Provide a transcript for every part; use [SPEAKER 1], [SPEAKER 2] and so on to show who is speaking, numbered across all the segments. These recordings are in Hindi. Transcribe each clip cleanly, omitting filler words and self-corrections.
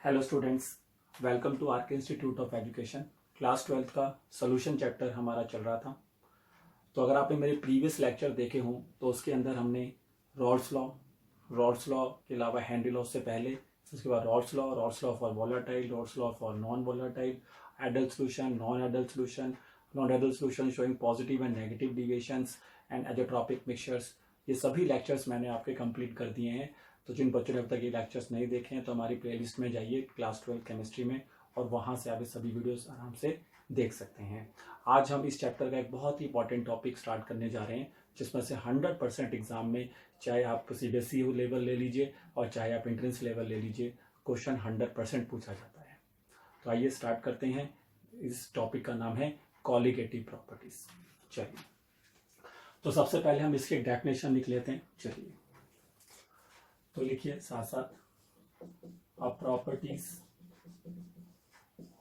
[SPEAKER 1] Hello students, welcome to R K institute of education. Class 12th का सोल्यूशन चैप्टर हमारा चल रहा था। तो अगर आपने मेरे प्रीवियस लेक्चर देखे हों तो उसके अंदर हमने रॉल्स लॉ के अलावा हेनरी लॉ से पहले, उसके बाद Rawls law for volatile, Rawls law for non volatile, adult solution, non adult solution showing positive and negative deviations and azeotropic mixtures, ये सभी लेक्चर्स मैंने आपके कंप्लीट कर दिए हैं। तो जिन बच्चों ने अब तक ये लेक्चर्स नहीं देखे हैं तो हमारी प्लेलिस्ट में जाइए क्लास 12 केमिस्ट्री में, और वहाँ से आप ये सभी वीडियोस आराम से देख सकते हैं। आज हम इस चैप्टर का एक बहुत ही इंपॉर्टेंट टॉपिक स्टार्ट करने जा रहे हैं, जिसमें से 100% एग्जाम में, चाहे आप सीबीएसई लेवल ले लीजिए और चाहे आप एंट्रेंस लेवल ले लीजिए, क्वेश्चन 100% पूछा जाता है। तो आइए स्टार्ट करते हैं। इस टॉपिक का नाम है कॉलिगेटिव प्रॉपर्टीज। चलिए, तो सबसे पहले हम इसकी डेफिनेशन लिख लेते हैं। चलिए, तो लिखिए साथ साथ, अ properties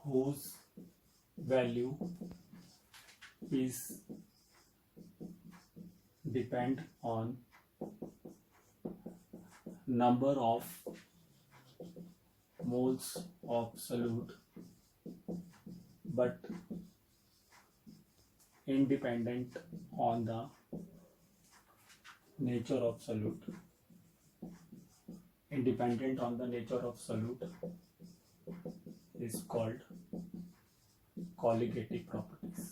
[SPEAKER 1] whose value is depend on number of moles of solute but independent on the nature of solute. Independent on the nature of solute is called colligative properties.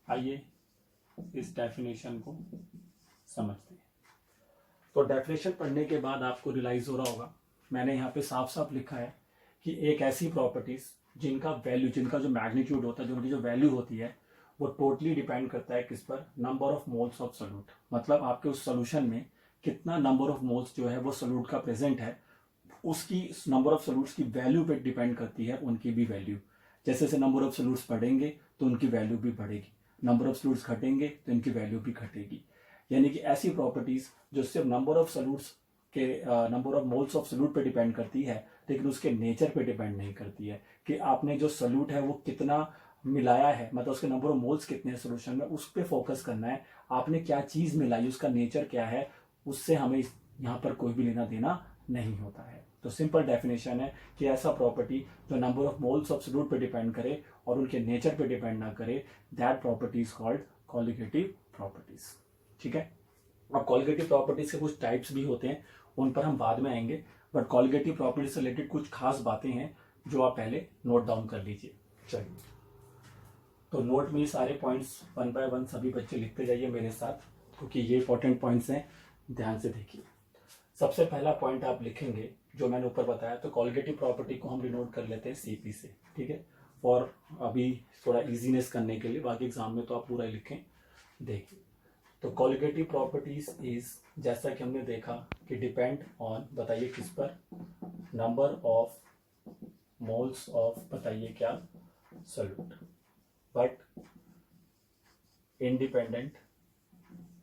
[SPEAKER 1] आइए इस डेफिनेशन को समझते हैं। तो डेफिनेशन पढ़ने के बाद आपको रियलाइज हो रहा होगा, मैंने यहाँ पे साफ साफ लिखा है कि एक ऐसी प्रॉपर्टीज जिनका वैल्यू, जिनका जो मैग्नीट्यूड होता है, जो उनकी जो वैल्यू होती है, वो टोटली डिपेंड करता है किस पर? Number of moles of solute. मतलब आपके उस सोल्यूशन में कितना नंबर ऑफ मोल्स जो है वो सोल्यूट का प्रेजेंट है, उसकी नंबर ऑफ सोल्यूट्स की वैल्यू पे डिपेंड करती है उनकी भी वैल्यू। जैसे जैसे नंबर ऑफ सोल्यूट्स बढ़ेंगे तो उनकी वैल्यू भी बढ़ेगी, नंबर ऑफ सोल्यूट्स घटेंगे तो इनकी वैल्यू भी घटेगी। यानी कि ऐसी प्रॉपर्टीज जो सिर्फ नंबर ऑफ सोल्यूट्स के number of moles of solute पे डिपेंड करती है, लेकिन उसके नेचर पे डिपेंड नहीं करती है कि आपने जो सोल्यूट है वो कितना मिलाया है, मतलब उसके नंबर ऑफ मोल्स कितने हैं सोल्यूशन में, उस पर फोकस करना है। आपने क्या चीज मिलाई, उसका नेचर क्या है, उससे हमें यहाँ पर कोई भी लेना देना नहीं होता है। तो सिंपल डेफिनेशन है कि ऐसा प्रॉपर्टी जो number of moles of solute पे डिपेंड करे और उनके नेचर पे डिपेंड ना करे, that property is called colligative properties. ठीक है। अब कॉलिगेटिव प्रॉपर्टीज के कुछ टाइप्स भी होते हैं, उन पर हम बाद में आएंगे, बट कॉलिगेटिव प्रॉपर्टीज से रिलेटेड कुछ खास बातें हैं जो आप पहले नोट डाउन कर लीजिए। चलिए, तो नोट में ये सारे पॉइंट्स 1 बाय 1 सभी बच्चे लिखते जाइए मेरे साथ, क्योंकि ये इंपॉर्टेंट पॉइंट्स हैं, ध्यान से देखिए। सबसे पहला पॉइंट आप लिखेंगे जो मैंने ऊपर बताया, तो कॉलिगेटिव प्रॉपर्टी को हम डिनोट कर लेते हैं सीपी से। ठीक है, और अभी थोड़ा इजीनेस करने के लिए, बाकी एग्जाम में तो आप पूरा ही लिखें। देखिए, तो कॉलिगेटिव प्रॉपर्टीज इज, जैसा कि हमने देखा कि डिपेंड ऑन, बताइए किस पर? नंबर ऑफ मोल्स ऑफ, बताइए क्या? सोल्यूट, बट इंडिपेंडेंट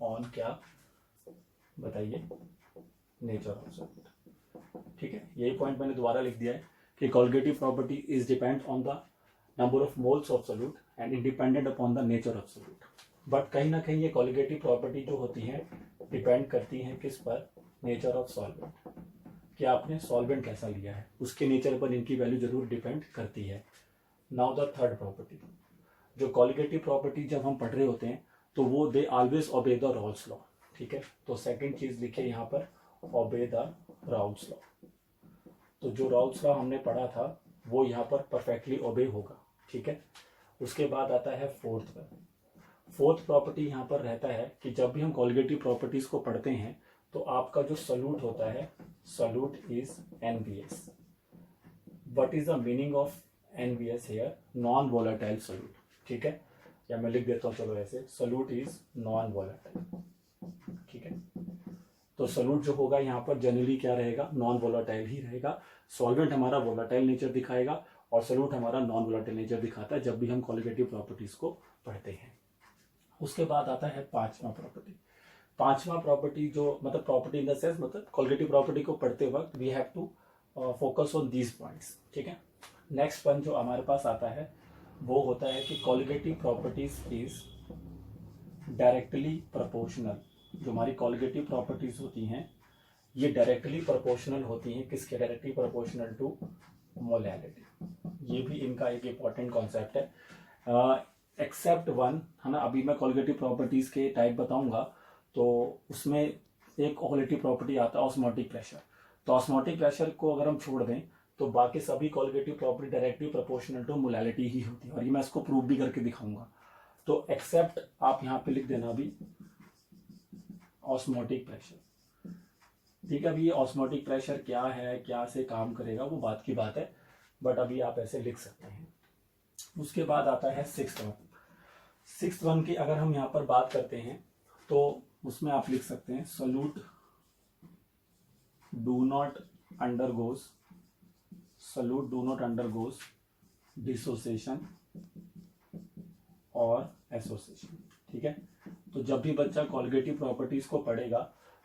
[SPEAKER 1] ऑन क्या? बताइए नेचर ऑफ सोल्यूट। ठीक है, यही पॉइंट मैंने दोबारा लिख दिया है कि colligative property is depend on the number of moles of solute and independent upon the nature of solute. But कहीं ना कहीं ये कॉलिगेटिव प्रॉपर्टी जो होती है डिपेंड करती है किस पर? नेचर ऑफ सॉल्वेंट, कि आपने सॉल्वेंट कैसा लिया है, उसके नेचर पर इनकी वैल्यू जरूर डिपेंड करती है। नाउ द थर्ड प्रॉपर्टी, जो कॉलिगेटिव प्रॉपर्टी जब हम पढ़ रहे होते हैं तो वो they always obey the Rawls law. ठीक है, तो सेकंड चीज लिखिए यहाँ पर, ओबे द रॉल्स लॉ। तो जो रॉल्स लॉ हमने पढ़ा था वो यहाँ पर परफेक्टली ओबे होगा। ठीक है, उसके बाद आता है फोर्थ प्रॉपर्टी यहाँ पर रहता है कि जब भी हम कॉलिगेटिव प्रॉपर्टीज को पढ़ते हैं तो आपका जो सोल्यूट होता है, solute is NVS. What is the meaning of NVS here? Non volatile solute. ठीक है, या मैं लिख देता हूँ, चलो ऐसे, सोल्यूट इज नॉन वोलेटाइल। ठीक है, तो सोल्यूट जो होगा यहाँ पर जनरली क्या रहेगा? नॉन वोलेटाइल ही रहेगा। सॉल्वेंट हमारा वोलेटाइल नेचर दिखाएगा और सोल्यूट हमारा नॉन वोलेटाइल नेचर दिखाता है जब भी हम कॉलिगेटिव प्रॉपर्टीज को पढ़ते हैं। उसके बाद आता है पांचवा प्रॉपर्टी, जो मतलब प्रॉपर्टी इन द सेंस, मतलब कॉलिगेटिव प्रॉपर्टी को पढ़ते वक्त we have to focus on these points. ठीक है, नेक्स्ट पॉइंट जो हमारे पास आता है वो होता है कि colligative properties is directly proportional. जो हमारी कॉलिगेटिव प्रॉपर्टीज होती हैं ये डायरेक्टली प्रोपोर्शनल होती हैं, किसके? Directly proportional to molality. ये भी इनका एक इंपॉर्टेंट कॉन्सेप्ट है। एक्सेप्ट वन, है ना। अभी मैं कॉलिगेटिव प्रॉपर्टीज के टाइप बताऊंगा, तो उसमें एक कॉलिगेटिव प्रॉपर्टी आता है ऑस्मोटिक प्रेशर। तो ऑस्मोटिक प्रेशर को अगर हम छोड़ दें तो बाकी सभी colligative property directly proportional to molality ही होती है, और ये मैं इसको प्रूव भी करके दिखाऊंगा। तो एक्सेप्ट आप यहाँ पे लिख देना अभी ऑस्मोटिक प्रेशर। ठीक है, अभी ये ऑस्मोटिक प्रेशर क्या है, क्या से काम करेगा, वो बात की बात है, बट अभी आप ऐसे लिख सकते हैं। उसके बाद आता है सिक्स्थ वन। सिक्स्थ वन की अगर हम यहाँ पर बात करते हैं तो उसमें आप लिख सकते हैं solute do not undergoes dissociation और एसोसिएशन। ठीक है, तो जब भी बच्चा कॉलिगेटिव प्रॉपर्टीज को पढ़ेगा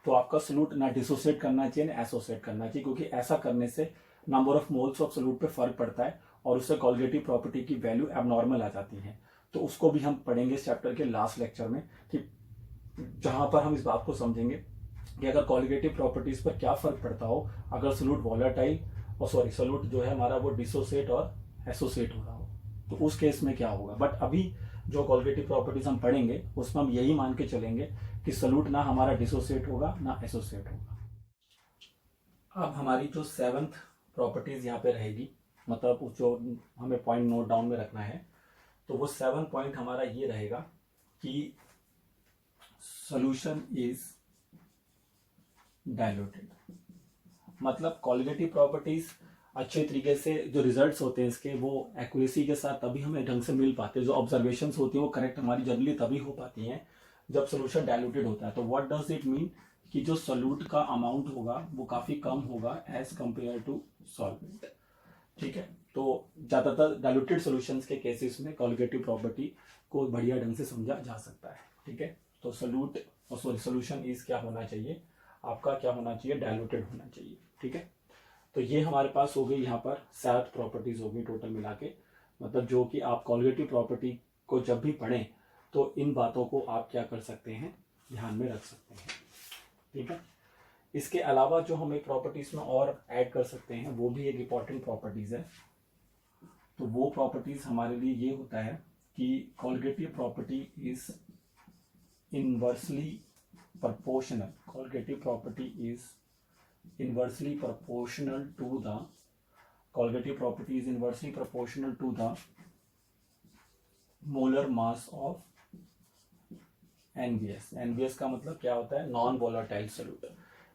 [SPEAKER 1] तो आपका सोल्यूट ना डिसोसिएट करना चाहिए ना एसोसिएट करना चाहिए, क्योंकि ऐसा करने से number of moles of solute पे फर्क पड़ता है और उससे कॉलिगेटिव प्रॉपर्टी की वैल्यू एबनॉर्मल आ जाती है। तो उसको भी हम पढ़ेंगे इस चैप्टर के लास्ट लेक्चर में, कि जहां पर हम इस बात को समझेंगे कि अगर कॉलिगेटिव प्रॉपर्टीज पर क्या फर्क पड़ता हो अगर सोल्यूट वॉलेटाइल और सोल्यूट जो है हमारा वो डिसोसिएट और एसोसिएट हो रहा हो, तो उस केस में क्या होगा। बट अभी जो कॉलिगेटिव प्रॉपर्टीज हम पढ़ेंगे उसमें हम यही मान के चलेंगे कि सोल्यूट ना हमारा डिसोसिएट होगा ना एसोसिएट होगा। अब हमारी जो सेवंथ प्रॉपर्टीज यहाँ पे रहेगी, मतलब जो हमें पॉइंट नोट डाउन में रखना है, तो वो 7 पॉइंट हमारा ये रहेगा कि सॉल्यूशन इज डाइल्यूटेड। मतलब कॉलिगेटिव प्रॉपर्टीज अच्छे तरीके से जो रिजल्ट्स होते हैं इसके वो एक्यूरेसी के साथ तभी हमें ढंग से मिल पाते हैं, जो ऑब्जर्वेशंस होती हैं वो करेक्ट हमारी जनरली तभी हो पाती हैं जब सोल्यूशन डाइल्यूटेड होता है। तो व्हाट डज इट मीन कि जो सोल्यूट का अमाउंट होगा वो काफी कम होगा एज कंपेयर टू सॉल्वेंट। ठीक है, तो ज्यादातर डाइल्यूटेड सॉल्यूशंस के केसेस में कॉलिगेटिव प्रॉपर्टी को बढ़िया ढंग से समझा जा सकता है। ठीक है, तो सोल्यूशन इज क्या होना चाहिए आपका, क्या होना चाहिए, डाइल्यूटेड होना चाहिए। ठीक है, तो ये हमारे पास हो गई यहाँ पर 7 प्रॉपर्टीज हो गई टोटल मिला के, मतलब जो कि आप कॉलिगेटिव प्रॉपर्टी को जब भी पढ़ें तो इन बातों को आप क्या कर सकते हैं, ध्यान में रख सकते हैं। ठीक है, इसके अलावा जो हम एक प्रॉपर्टीज में और ऐड कर सकते हैं वो भी एक इंपॉर्टेंट प्रॉपर्टीज है। तो वो प्रॉपर्टीज हमारे लिए ये होता है कि colligative property is inversely proportional, colligative property is inversely proportional to the colligative property is inversely proportional to the molar mass of NVS. NVS का मतलब क्या होता है, नॉन वोलेटाइल सोल्यूट।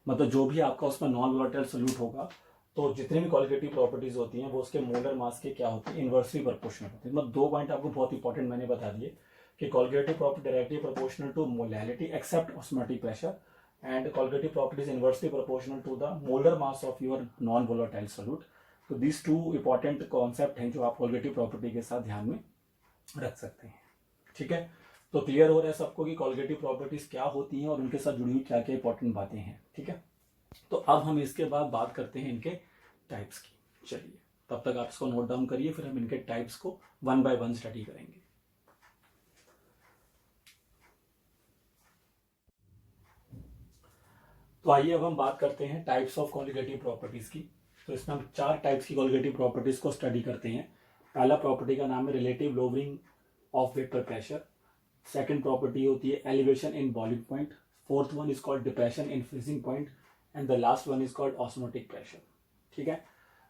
[SPEAKER 1] मतलब जो भी आपका उसमें नॉन वोलेटाइल सोल्यूट होगा तो जितने भी कॉलिगेटिव प्रॉपर्टीज होती हैं वो उसके मोलर मास के क्या होती है, इनवर्सली प्रोपोर्शनल होती है। मतलब 2 पॉइंट आपको बहुत इंपॉर्टेंट मैंने बता दिए कि colligative property directly proportional to molality except osmotic pressure, and colligative property is inversely proportional to the molar mass of your non-volatile solute। तो these 2 important concept हैं जो आप colligative property के साथ ध्यान में रख सकते हैं। ठीक है, तो क्लियर हो रहा है सबको कि colligative properties क्या होती हैं और उनके साथ जुड़ी हुई क्या क्या इंपॉर्टेंट बातें हैं। ठीक है, तो अब हम इसके बाद बात करते हैं इनके टाइप्स की। चलिए तब तक आप इसको नोट डाउन करिए, फिर हम इनके टाइप्स को 1 by 1 स्टडी करेंगे। तो आइए अब हम बात करते हैं टाइप्स ऑफ कॉलिगेटिव प्रॉपर्टीज की। तो इसमें हम 4 टाइप्स की कॉलिगेटिव प्रॉपर्टीज को स्टडी करते हैं। पहला प्रॉपर्टी का नाम है relative lowering of vapour pressure. Second property होती है elevation in boiling point. Fourth one is called depression in freezing point and the last one is called osmotic pressure. ठीक है,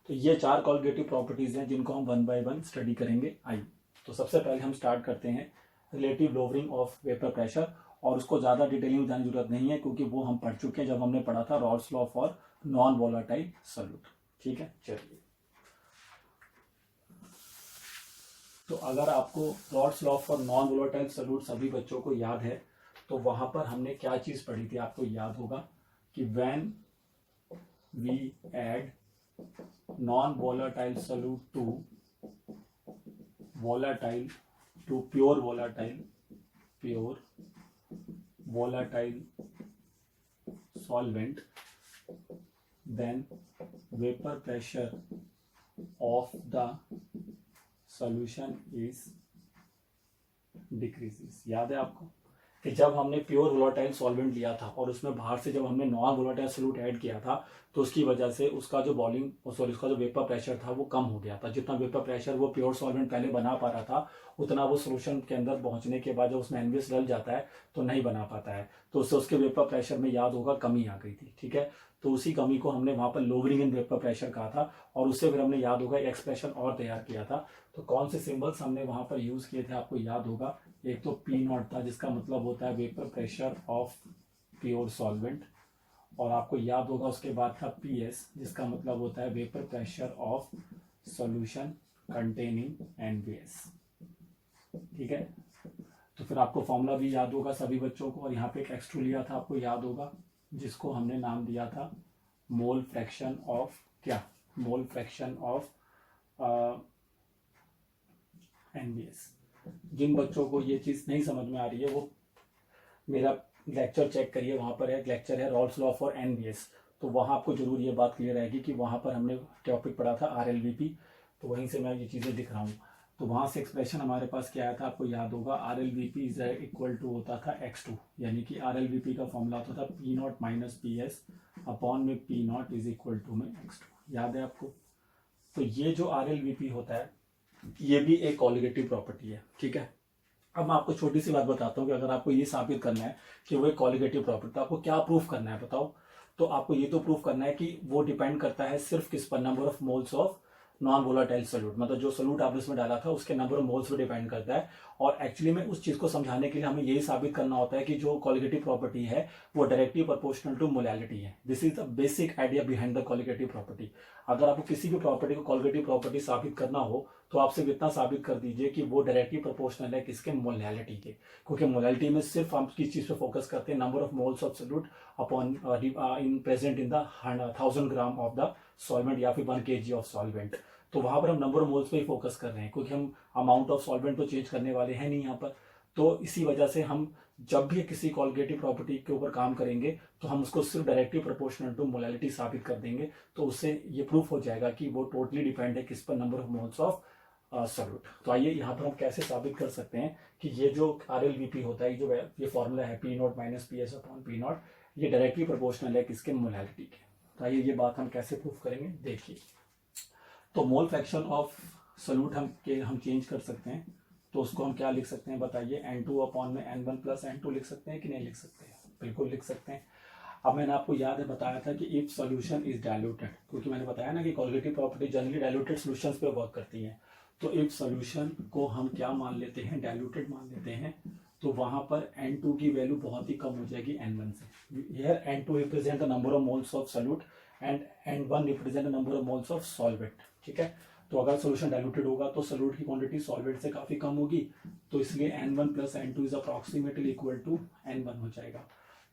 [SPEAKER 1] तो ये 4 कॉलिगेटिव प्रॉपर्टीज हैं जिनको हम 1 by 1 स्टडी करेंगे। आइए तो सबसे पहले हम स्टार्ट करते हैं relative lowering of vapour pressure, और उसको ज्यादा डिटेलिंग में जाने की जरूरत नहीं है क्योंकि वो हम पढ़ चुके हैं जब हमने पढ़ा था Rawls law for non volatile solute. ठीक है, चलिए तो अगर आपको Rawls law for non volatile solute सभी बच्चों को याद है तो वहां पर हमने क्या चीज पढ़ी थी, आपको याद होगा कि when we add non volatile solute to volatile to pure volatile solvent, then vapor pressure of the solution is decreases। याद है आपको कि जब हमने प्योर वोलेटाइल सॉल्वेंट लिया था और उसमें बाहर से जब हमने नॉन वोलेटाइल सोल्यूट ऐड किया था तो उसकी वजह से उसका जो बॉइलिंग सॉरी उसका जो वेपर प्रेशर था वो कम हो गया था। जितना वेपर प्रेशर वो प्योर सॉल्वेंट पहले बना पा रहा था उतना वो सोल्यूशन के अंदर पहुंचने के बाद जब उसमें एनवीएस डल जाता है तो नहीं बना पाता है। तो उससे उसके वेपर प्रेशर में याद होगा कमी आ गई थी। ठीक है, तो उसी कमी को हमने वहां पर लोवरिंग इन वेपर प्रेशर कहा था और उससे फिर हमने याद होगा एक्सप्रेशन और तैयार किया था। तो कौन से सिंबल्स हमने वहां पर यूज किए थे आपको याद होगा। एक तो पी नॉट था जिसका मतलब होता है vapour pressure of pure solvent, और आपको याद होगा उसके बाद था पी एस जिसका मतलब होता है vapour pressure of solution containing NVS. ठीक है, तो फिर आपको फॉर्मूला भी याद होगा सभी बच्चों को, और यहाँ पे एक एक्स2 लिया था आपको याद होगा जिसको हमने नाम दिया था मोल फ्रैक्शन ऑफ क्या, मोल फ्रैक्शन ऑफ एनवीएस। जिन बच्चों को ये चीज नहीं समझ में आ रही है वो मेरा लेक्चर चेक करिए, वहां पर एक लेक्चर है रॉल्स लॉ फॉर एनवीएस, तो वहां आपको जरूर ये बात क्लियर आएगी कि वहां पर हमने टॉपिक पढ़ा था आरएलवीपी, तो वहीं से मैं ये चीजें दिख रहा हूँ। तो वहां से एक्सप्रेशन हमारे पास क्या आया था आपको याद होगा, आरएलवीपी इज इक्वल टू होता था x2, यानी कि आरएलवीपी का फॉर्मूला होता था P not minus P S upon में P not is equal to में x2, याद है आपको। तो ये जो आरएलवीपी होता है ये भी एक कॉलिगेटिव प्रॉपर्टी है। ठीक है, अब मैं आपको छोटी सी बात बताता हूँ कि अगर आपको ये साबित करना है कि वो एक कॉलिगेटिव प्रॉपर्टी, तो आपको क्या प्रूफ करना है बताओ। तो आपको ये तो प्रूफ करना है कि वो डिपेंड करता है सिर्फ किस पर, number of moles of non volatile solute, मतलब जो सोल्यूट आपने इसमें डाला था उसके number of moles per depend करता है। और एक्चुअली में उस चीज को समझाने के लिए हमें यही साबित करना होता है कि जो कॉलिगेटिव प्रॉपर्टी है वो डायरेक्टली प्रोपोर्शनल टू मोलैलिटी है। This is the basic idea behind the colligative property. अगर आपको किसी भी प्रॉपर्टी को कॉलिगेटिव प्रॉपर्टी साबित करना हो तो आप सिर्फ इतना साबित कर दीजिए कि वो डायरेक्टली प्रोपोर्शनल है किसके, मोलैलिटी के, क्योंकि मोलैलिटी में सिर्फ हम किस चीज पे फोकस करते हैं, number of moles of solute upon in present in the 1000 gram of the solvent या फिर 1 kg ऑफ सॉल्वेंट। तो वहां पर हम नंबर ऑफ मोल्स पे ही फोकस कर रहे हैं क्योंकि हम अमाउंट ऑफ सॉल्वेंट तो चेंज करने वाले हैं नहीं यहाँ पर। तो इसी वजह से हम जब भी किसी कॉलिगेटिव प्रॉपर्टी के ऊपर काम करेंगे तो हम उसको सिर्फ डायरेक्टली प्रोपोर्शनल टू मोलैलिटी साबित कर देंगे, तो उससे ये प्रूफ हो जाएगा कि वो टोटली डिपेंड है किस पर, number of moles of solute. तो आइए यहाँ पर हम कैसे साबित कर सकते हैं कि ये जो आरएलवीपी होता है, जो ये फॉर्मूला है P not minus P S upon P not, ये डायरेक्टली प्रोपोर्शनल है किसके, मोलैलिटी के। तो आइए ये बात हम कैसे प्रूफ करेंगे देखिए। तो मोल फ्रैक्शन ऑफ सोल्यूट हम चेंज कर सकते हैं, तो उसको हम क्या लिख सकते हैं बताइए, N2 अपॉन में N1 प्लस N2 लिख सकते हैं कि नहीं लिख सकते हैं, बिल्कुल लिख सकते हैं। अब मैंने आपको याद है बताया था कि इफ सॉल्यूशन इज डाइल्यूटेड, क्योंकि मैंने बताया ना कि colligative property generally diluted solutions पे वर्क करती है। तो इफ सॉल्यूशन को हम क्या मान लेते हैं, डाइल्यूटेड मान लेते हैं, तो वहां पर N2 की वैल्यू बहुत ही कम हो जाएगी N1 से। Here N2 represent the number of moles of solute and N1 represent the number of moles of solvent. ठीक है, तो अगर सोल्यूशन डाइल्यूटेड होगा तो सोल्यूट की क्वांटिटी सॉल्वेंट से काफी कम होगी, तो इसलिए N1 plus N2 is approximately equal to N1 हो जाएगा।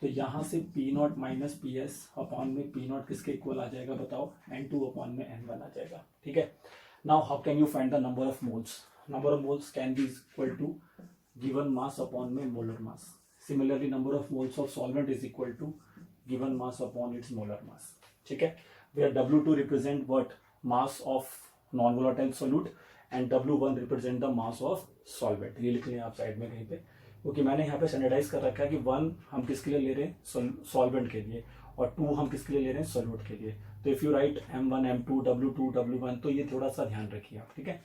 [SPEAKER 1] तो यहां से P not minus P S upon में पी नॉट किसके इक्वल आ जाएगा बताओ, N2 अपॉन में N1 आ जाएगा। ठीक है, now how can you find the number of moles, number of moles can be equal to given mass upon में molar mass. Similarly number of moles of solvent is equal to given mass upon its molar mass. ठीक है, where W2 represent what, mass of non-volatile solute and W1 represent the mass of solvent। ये लिख लें आप साइड में कहीं पे, क्योंकि मैंने यहाँ पे स्टैंडर्डाइज कर रखा है कि 1 हम किसके लिए ले रहे हैं, सॉल्वेंट के लिए, और 2 हम किसके लिए ले रहे हैं, सोल्यूट के लिए। तो if you right M1 M2 W2 W1, तो ये थोड़ा सा ध्यान रखिए आप। ठीक है,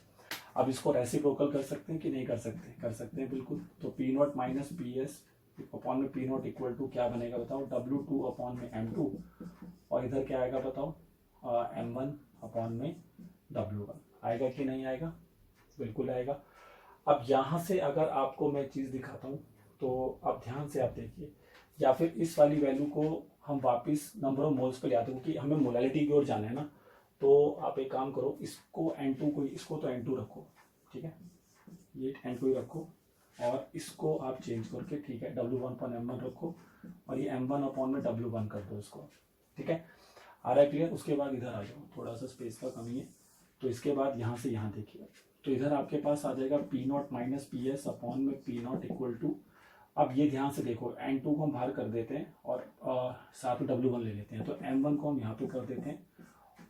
[SPEAKER 1] अब इसको रेसिप्रोकल कर सकते हैं कि नहीं कर सकते, कर सकते हैं बिल्कुल। तो P not minus P S upon में पी नॉट इक्वल टू क्या बनेगा बताओ, W2 अपॉन में M2, और इधर क्या आएगा बताओ, M1 अपॉन में W1। आएगा कि नहीं आएगा, बिल्कुल आएगा। अब यहां से अगर आपको मैं चीज दिखाता हूं तो अब ध्यान से आप देखिए, या फिर इस वाली वैल्यू को हम वापस नंबर ऑफ मोल्स पे ले आते हैं क्योंकि हमें मोलैलिटी की ओर जाना है ना। तो आप एक काम करो, इसको N2 को, इसको तो N2 रखो, ठीक है, ये N2 ही रखो, और इसको आप चेंज करके, ठीक है, W1 अपॉन M1 रखो, और ये M1 अपॉन में W1 कर दो इसको। ठीक है, आ रहा है क्लियर। उसके बाद इधर आ जाओ, थोड़ा सा स्पेस का कमी है, तो इसके बाद यहाँ से यहाँ देखिए, तो इधर आपके पास आ जाएगा P not minus P S upon में पी नॉट इक्वल टू, अब ये ध्यान से देखो, N2 को हम बाहर कर देते हैं और साथ में W1 ले लेते हैं, तो M1 को हम यहाँ पे कर देते हैं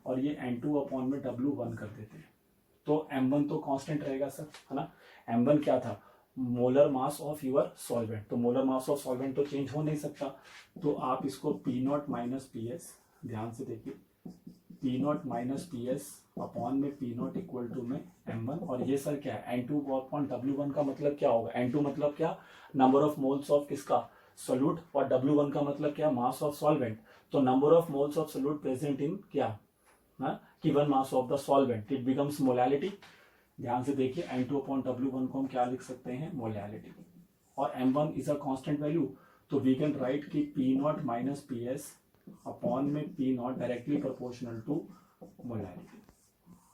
[SPEAKER 1] और ये N2 अपॉन में W1 कर देते हैं। तो M1 तो कांस्टेंट रहेगा सर, है ना। M1 क्या था, molar mass of your solvent. तो मोलर मास ऑफ सॉल्वेंट तो चेंज हो नहीं सकता, तो आप इसको P not minus P S, ध्यान से देखिए, P not minus P S upon में पी नॉट इक्वल टू में m1, और ये सर क्या है N2 अपॉन W1 का मतलब क्या होगा, N2 मतलब क्या, नंबर ऑफ मोल्स ऑफ किसका, सोल्यूट, और W1 का मतलब क्या, मास ऑफ सॉल्वेंट। तो number of moles of solute present in क्या, given mass of the solvent, it becomes molality. ध्यान से देखिए, N2 अपॉन W1 को हम क्या लिख सकते हैं, मोलैलिटी, और M1 is a constant value, तो वी कैन राइट कि P not minus P S upon में P not directly proportional to molality.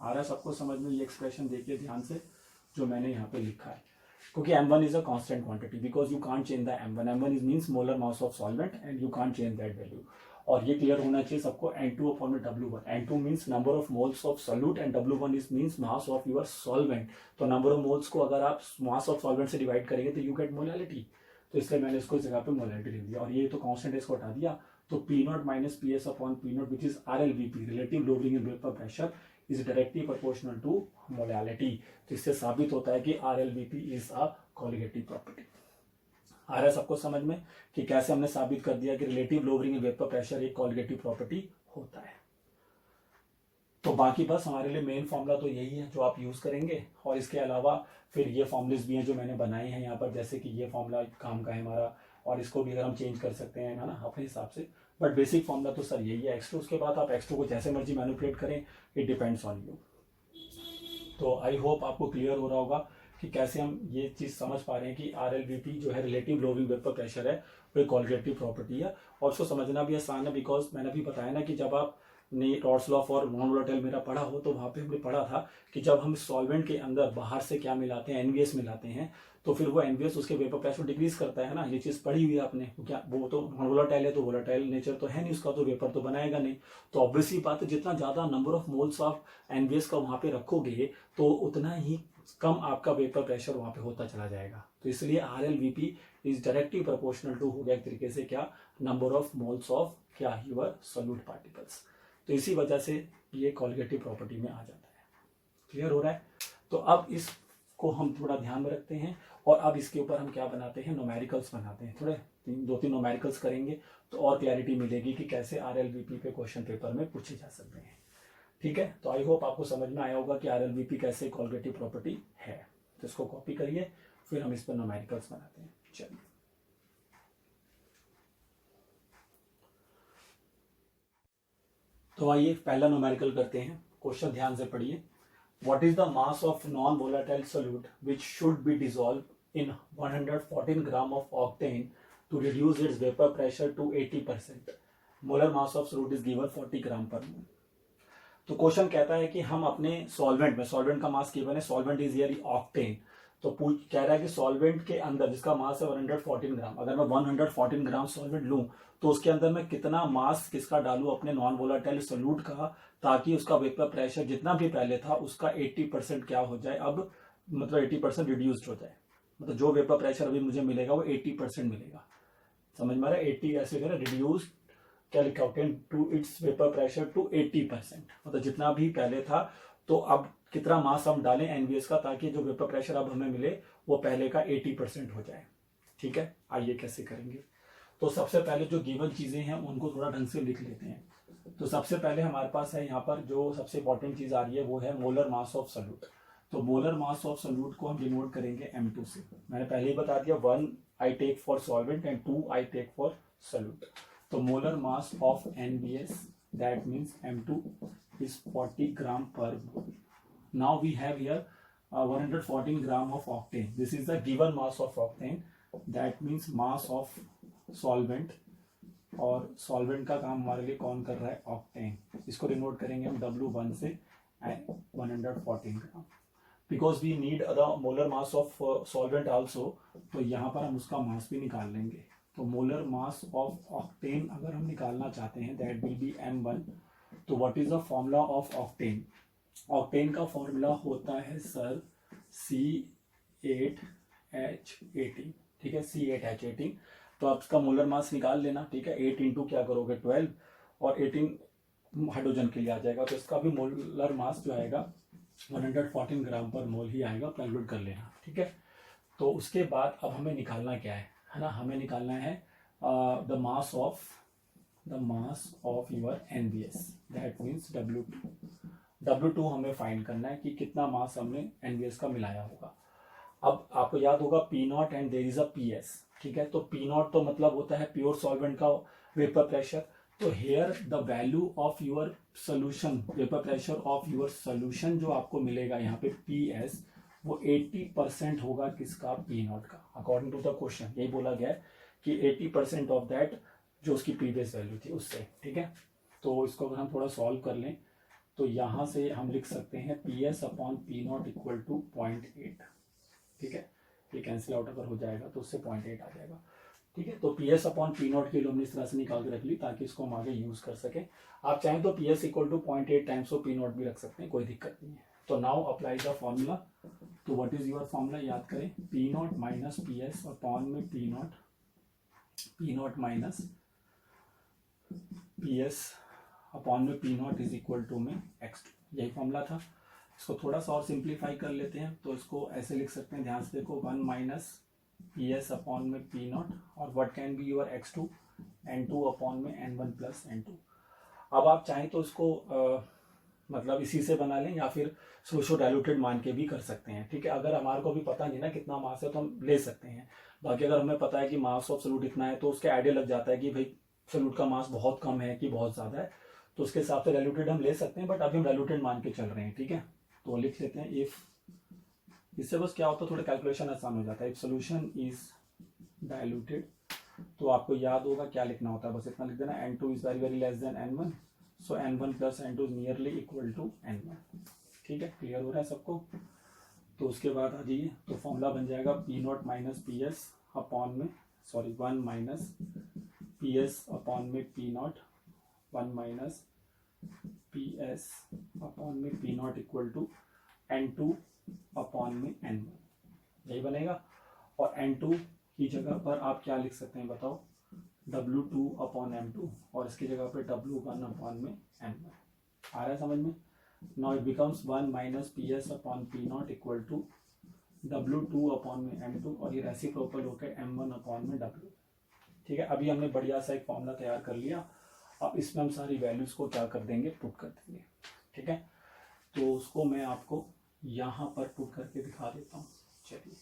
[SPEAKER 1] आ रहा है सबको समझ में, ये एक्सप्रेशन देखिए ध्यान से जो मैंने यहाँ पे लिखा है, क्योंकि M1 is a constant quantity, because you can't change the M1, M1 is means molar mass of solvent and you can't change that value. और ये क्लियर होना चाहिए सबको, N2 अपॉन में W1, N2 means number of moles of solute and W1 is means mass of your solvent. तो नंबर ऑफ मोल्स को अगर आप मास ऑफ सॉल्वेंट से डिवाइड करेंगे तो यू गेट मोलैलिटी, तो इसलिए मैंने इसको इस जगह पे मोलैलिटी लिख दिया, और ये तो कांस्टेंट है, इसको हटा दिया, तो P not minus P S upon P not which is RLVP, relative lowering in vapour pressure, is directly proportional to molality. तो इससे साबित होता है कि RLVP is a colligative property. आ रहा है सबको समझ में कि कैसे हमने साबित कर दिया कि relative lowering in vapour pressure एक कोलिगेटिव प्रॉपर्टी होता है। तो बाकी बस हमारे लिए मेन फॉर्मूला तो यही है जो आप यूज करेंगे, और इसके अलावा फिर ये फॉर्मूलेस भी हैं जो मैंने बनाए हैं यहाँ पर, जैसे कि ये फॉर्मूला काम का है हमारा, और इसको भी अगर हम चेंज कर सकते हैं, है ना, अपने हिसाब से, बट बेसिक फॉर्मूला तो सर यही है x2। उसके बाद आप x2 को जैसे मर्जी मैनिपुलेट करें, इट डिपेंड्स ऑन यू। तो आई होप आपको क्लियर हो रहा होगा कि कैसे हम ये चीज़ समझ पा रहे हैं कि RLVP जो है रिलेटिव लोअरिंग वेपर प्रेशर है, वो एक कोलिगेटिव प्रॉपर्टी है, और उसको समझना भी आसान है, बिकॉज मैंने अभी बताया ना कि जब आप ने rods law for non volatile मेरा पढ़ा हो, तो वहाँ पे हमने पढ़ा था कि जब हम सॉल्वेंट के अंदर बाहर से क्या मिलाते हैं, NVS मिलाते हैं, तो फिर वो NVS उसके वेपर प्रेशर डिक्रीज करता है ना, ये चीज़ पढ़ी हुई है आपने, क्या वो तो नॉन वोलेटाइल है, तो वोलेटाइल नेचर तो है नहीं उसका, तो वेपर तो बनाएगा नहीं। तो ऑब्वियसली बात है, जितना ज़्यादा number of moles of NVS का वहाँ पे रखोगे तो उतना ही कम आपका वेपर प्रेशर वहाँ पे होता चला जाएगा। तो इसलिए RLVP is directly proportional to हो गया एक तरीके से क्या, नंबर ऑफ मोल्स ऑफ क्या, योर सोल्यूट पार्टिकल्स। तो इसी वजह से ये कोलिगेटिव प्रॉपर्टी में आ जाता है। क्लियर हो रहा है? तो अब इसको हम थोड़ा ध्यान में रखते हैं, और अब इसके ऊपर हम क्या बनाते हैं, न्यूमेरिकल्स बनाते हैं, थोड़े 2-3 न्यूमेरिकल्स करेंगे तो और क्लैरिटी मिलेगी कि कैसे RLVP पे क्वेश्चन पेपर में पूछे जा सकते हैं। ठीक है, तो आई होप आपको समझ में आया होगा कि RLVP कैसे कोलिगेटिव प्रॉपर्टी है। तो इसको कॉपी करिए, फिर हम इस पर न्यूमेरिकल्स बनाते हैं। चलिए, तो आइए पहला न्यूमेरिकल करते हैं। क्वेश्चन ध्यान से पढ़िए। What is the mass of non volatile solute which should be dissolve in 114 gram of octane to reduce its vapour pressure to 80%? Molar mass of solute is given 40 gram per mole. तो क्वेश्चन कहता है कि हम अपने सॉल्वेंट में, सॉल्वेंट का मास गिवन है, सॉल्वेंट इज हियर ऑक्टेन, तो कह रहा है कि सॉल्वेंट के अंदर जिसका मास है 114 ग्राम, अगर मैं 114 ग्राम सॉल्वेंट लूं तो उसके अंदर मैं कितना मास किसका डालूं, अपने नॉन वोलेटाइल सोल्यूट का, ताकि उसका वेपर प्रेशर जितना भी पहले था उसका 80% क्या हो जाए, अब मतलब 80% रिड्यूस्ड हो जाए, मतलब जो वेपर प्रेशर अभी मुझे मिलेगा वो 80% मिलेगा। समझ में आ रहा है? 80 ऐसे करें, रिड्यूस्ड क्या लिखा होगा, to its vapour pressure to 80%, मतलब जितना भी पहले था, तो अब कितना मास हम डालें NVS का, ताकि जो वेपर प्रेशर अब हमें मिले वो पहले का 80% हो जाए। ठीक है, आइए कैसे करेंगे। तो सबसे पहले जो गिवन चीजें हैं उनको थोड़ा ढंग से लिख लेते हैं। तो सबसे पहले हमारे पास है यहाँ पर जो सबसे इंपॉर्टेंट चीज आ रही है वो है मोलर मास ऑफ सोल्यूट। तो मोलर मास ऑफ सोल्यूट को हम डिनोट करेंगे M2 से। मैंने पहले ही बता दिया, 1 I take for solvent and 2 I take for solute. तो molar mass of NVS, that means M2 is 40 gram per mole. Now we have here 114 gram of octane. This is the given mass of octane. That means mass of solvent, और सॉल्वेंट का काम हमारे लिए कौन कर रहा है, ऑक्टेन। इसको डिनोट करेंगे हम W1 से 114 gram, because we need the molar mass of solvent also. तो यहाँ पर हम उसका मास भी निकाल लेंगे। तो मोलर मास ऑफ ऑक्टेन अगर हम निकालना चाहते हैं, दैट विल बी M1। तो what is the formula of octane? Octane का फॉर्मूला होता है सर C8H18। ठीक है, C8H18। तो आप इसका मोलर मास निकाल लेना। ठीक है, 8 इंटू क्या करोगे 12, और 18 हाइड्रोजन के लिए आ जाएगा, तो इसका भी मोलर मास जो आएगा 114 ग्राम पर मोल ही आएगा। कैलकुलेट कर लेना। ठीक है, तो उसके बाद अब हमें निकालना क्या है ना, हमें निकालना है the mass of your NBS, that means W2 हमें फाइंड करना है कि कितना मास हमने NBS का मिलाया होगा। अब आपको याद होगा P0 and there is a PS, ठीक है। तो P0 तो मतलब होता है प्योर सॉल्वेंट का वेपर प्रेशर। तो here the value of your solution, vapour pressure of your solution जो आपको मिलेगा यहाँ पे PS, वो 80% होगा किसका, P0 का, अकॉर्डिंग टू द क्वेश्चन। यही बोला गया है कि 80% ऑफ दैट जो उसकी प्रीवियस वैल्यू थी उससे, ठीक है। तो इसको अगर हम थोड़ा सॉल्व कर लें तो यहाँ से हम लिख सकते हैं PS upon P0 equal to 0.8, ठीक है। ये कैंसिल आउट अगर हो जाएगा तो उससे 0.8 आ जाएगा, ठीक है। तो PS अपॉन P0 की हमने इस तरह से निकाल के रख ली ताकि इसको हम आगे यूज कर सके। आप चाहें तो PS equal to 0.8 times of P0 भी रख सकते हैं, कोई दिक्कत नहीं है। तो नाउ अप्लाई द फॉर्मूला। तो व्हाट इज योर फॉर्मूला, याद करें, P0 माइनस PS अपॉन में P0 माइनस PS अपॉन में P0 इज इक्वल टू में x2, यही फॉर्मूला था। इसको थोड़ा सा और सिंप्लीफाई कर लेते हैं, तो इसको ऐसे लिख सकते हैं, ध्यान से देखो, 1 माइनस PS अपॉन में P0 और what can be your x2, N2 upon में N1 प्लस N2। अब आप चाहें तो इसको मतलब इसी से बना लें या फिर सोशो डाइल्यूटेड मान के भी कर सकते हैं, ठीक है। अगर हमारे को भी पता नहीं ना कितना मास है तो हम ले सकते हैं। बाकी अगर हमें पता है कि मास ऑफ सोल्यूट इतना है तो उसके आइडिया लग जाता है कि भाई सोल्यूट का मास बहुत कम है कि बहुत ज़्यादा है, तो उसके हिसाब से डाइल्यूटेड हम ले सकते हैं। बट अभी हम डाइल्यूटेड मान के चल रहे हैं, ठीक है। तो लिख लेते हैं इफ, इससे बस क्या होता है थोड़ा कैलकुलेशन आसान हो जाता है। इफ सोल्यूशन इज डाइल्यूटेड, तो आपको याद होगा क्या लिखना होता है, बस इतना लिख देना, N2 is very very less than N1, so N1 plus N2 is nearly equal to N1, ठीक है। क्लियर हो रहा है सबको। तो उसके बाद आ जाइए, तो फॉर्मूला बन जाएगा P0 माइनस PS अपॉन में 1 माइनस PS अपॉन में P0, 1 माइनस PS अपॉन में P0 equal to N2 upon में N1, यही बनेगा। और N2 की जगह पर आप क्या लिख सकते हैं बताओ, W2 अपॉन M2, और इसकी जगह पे W1 अपॉन में M1। आ रहा है समझ में। Now it becomes 1 minus PS upon P0 equal to W2 upon में M2, और ये रेसिप्रोकल होकर M1 अपॉन में W, ठीक है। अभी हमने बढ़िया सा एक फॉर्मूला तैयार कर लिया। अब इसमें हम सारी वैल्यूज को क्या कर देंगे, पुट कर देंगे, ठीक है। तो उसको मैं आपको यहाँ पर पुट करके दिखा देता हूँ, चलिए।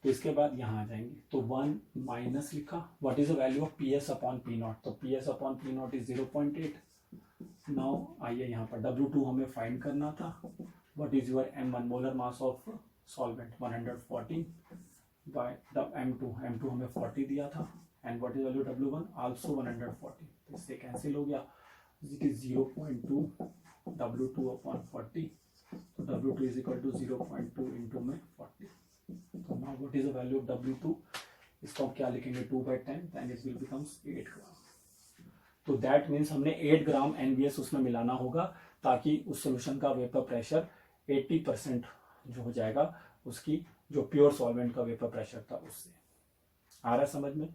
[SPEAKER 1] तो इसके बाद यहाँ आ जाएंगे, तो 1 माइनस लिखा, what is the value of PS upon P0, तो PS upon P0 is 0.8। Now आइए यहाँ पर W2 हमें फाइंड करना था, what is your M1, molar mass of solvent 114 by the M2 हमें 40 दिया था, and what is value W1 also 140, तो इससे कैंसिल हो गया, इट इज 0.2 W2 अपॉन 40, तो W2 is equal to 0.2 into में 40। तो now what is the value of W2, इसको क्या लिखेंगे 2/10, देन इट विल बिकम्स 8 ग्राम। तो दैट मीन्स हमने 8 ग्राम NBS उसमें मिलाना होगा ताकि उस सोल्यूशन का वेपर प्रेशर 80% जो हो जाएगा उसकी जो प्योर सॉल्वेंट का वेपर प्रेशर था उससे। आ रहा है समझ में।